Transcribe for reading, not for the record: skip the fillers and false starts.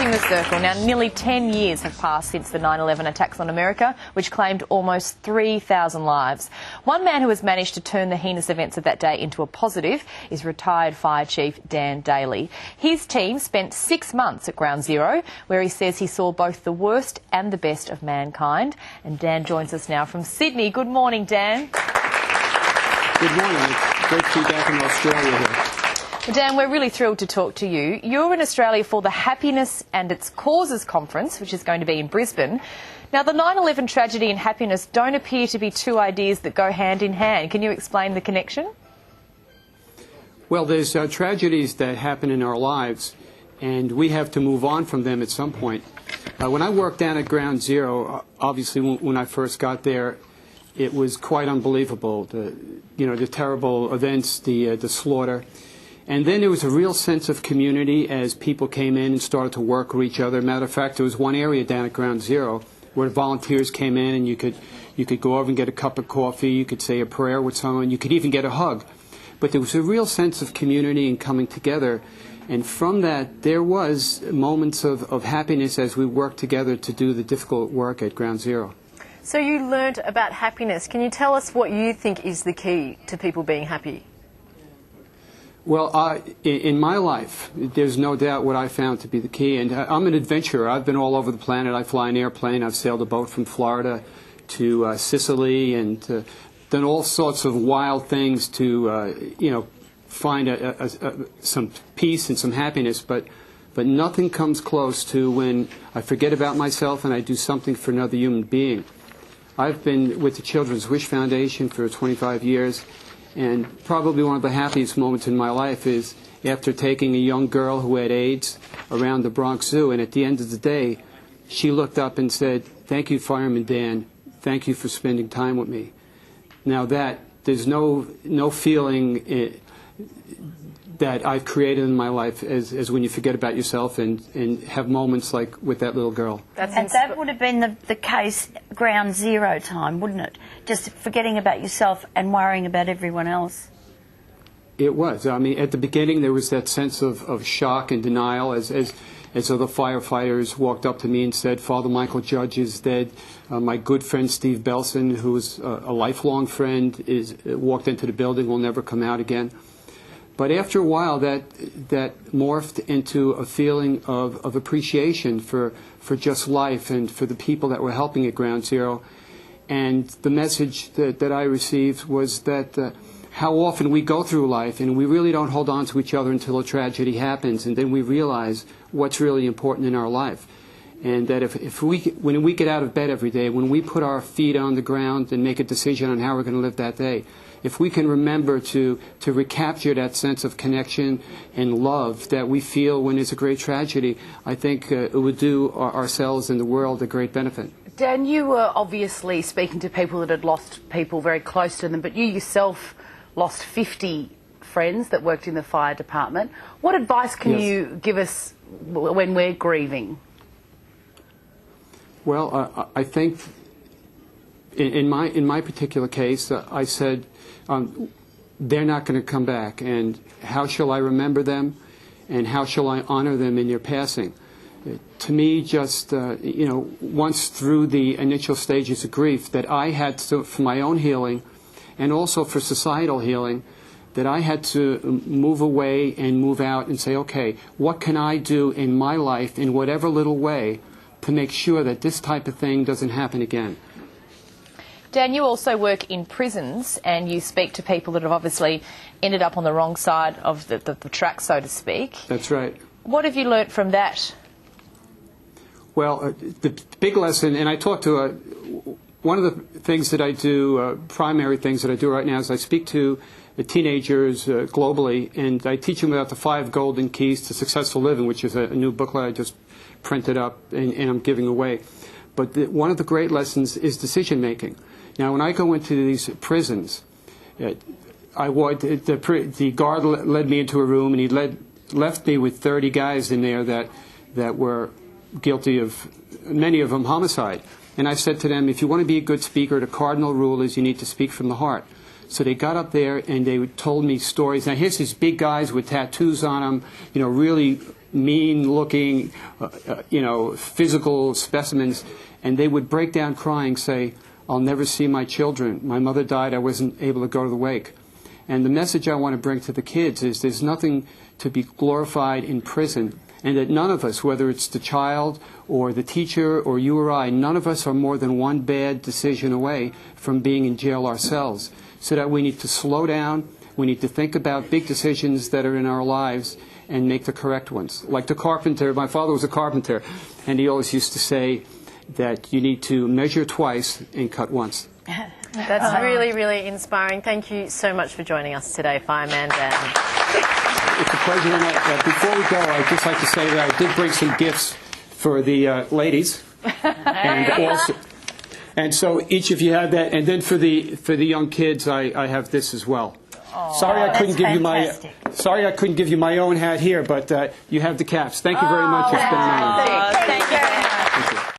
Closing the circle. Now, nearly 10 years have passed since the 9/11 attacks on America, which claimed almost 3,000 lives. One man who has managed to turn the heinous events of that day into a positive is retired Fire Chief Dan Daly. His team spent 6 months at Ground Zero, where he says he saw both the worst and the best of mankind. And Dan joins us now from Sydney. Good morning, Dan. Good morning. It's great to be back in Australia here. Well, Dan, we're really thrilled to talk to you. You're in Australia for the Happiness and Its Causes Conference, which is going to be in Brisbane. Now, the 9/11 tragedy and happiness don't appear to be two ideas that go hand in hand. Can you explain the connection? Well, there's tragedies that happen in our lives, and we have to move on from them at some point. When I worked down at Ground Zero, obviously when I first got there, it was quite unbelievable. The terrible events, the slaughter. And then there was a real sense of community as people came in and started to work with each other. Matter of fact, there was one area down at Ground Zero where volunteers came in and you could go over and get a cup of coffee, you could say a prayer with someone, you could even get a hug. But there was a real sense of community and coming together. And from that, there was moments of happiness as we worked together to do the difficult work at Ground Zero. So you learnt about happiness. Can you tell us what you think is the key to people being happy? Well, in my life, there's no doubt what I found to be the key. And I'm an adventurer. I've been all over the planet. I fly an airplane. I've sailed a boat from Florida to Sicily and done all sorts of wild things to, find some peace and some happiness. But nothing comes close to when I forget about myself and I do something for another human being. I've been with the Children's Wish Foundation for 25 years. And probably one of the happiest moments in my life is after taking a young girl who had AIDS around the Bronx Zoo, and at the end of the day, she looked up and said, "Thank you, Fireman Dan. Thank you for spending time with me." Now there's no feeling that I've created in my life as when you forget about yourself and have moments like with that little girl. And that would have been the case Ground Zero time, wouldn't it? Just forgetting about yourself and worrying about everyone else. It was. I mean, at the beginning there was that sense of shock and denial as so the firefighters walked up to me and said, "Father Michael Judge is dead." My good friend Steve Belson, who was a lifelong friend, walked into the building, will never come out again. But after a while, that morphed into a feeling of appreciation for just life and for the people that were helping at Ground Zero. And the message that I received was that how often we go through life and we really don't hold on to each other until a tragedy happens, and then we realize what's really important in our life. And that when we get out of bed every day, when we put our feet on the ground and make a decision on how we're going to live that day, if we can remember to recapture that sense of connection and love that we feel when it's a great tragedy, I think it would do ourselves and the world a great benefit. Dan, you were obviously speaking to people that had lost people very close to them, but you yourself lost 50 friends that worked in the fire department. What advice can you give us when we're grieving? Well, I think in my particular case, I said, they're not going to come back, and how shall I remember them, and how shall I honor them in their passing? To me, just once through the initial stages of grief that I had to, for my own healing, and also for societal healing, that I had to move away and move out and say, okay, what can I do in my life in whatever little way to make sure that this type of thing doesn't happen again? Dan, you also work in prisons and you speak to people that have obviously ended up on the wrong side of the track, so to speak. That's right. What have you learnt from that? Well, the big lesson, and I talk to one of the things that I do, primary things that I do right now is I speak to the teenagers globally, and I teach them about the 5 golden keys to successful living, which is a new booklet I just printed up and I'm giving away. But one of the great lessons is decision making. Now, when I go into these prisons, the guard led me into a room, and he left me with 30 guys in there that were guilty of, many of them, homicide. And I said to them, if you want to be a good speaker, the cardinal rule is you need to speak from the heart. So they got up there and they told me stories. Now here's these big guys with tattoos on them, really mean-looking, physical specimens, and they would break down crying, say, "I'll never see my children. My mother died. I wasn't able to go to the wake." And the message I want to bring to the kids is there's nothing to be glorified in prison, and that none of us, whether it's the child or the teacher or you or I, none of us are more than one bad decision away from being in jail ourselves. So that we need to slow down, we need to think about big decisions that are in our lives and make the correct ones. Like the carpenter, my father was a carpenter, and he always used to say that you need to measure twice and cut once. That's really, really inspiring. Thank you so much for joining us today, Fireman Dan. It's a pleasure. And before we go, I'd just like to say that I did bring some gifts for the ladies, and so each of you had that. And then for the young kids, I have this as well. Sorry I couldn't give you my own hat here, but you have the caps. Thank you very much. It's been an honor.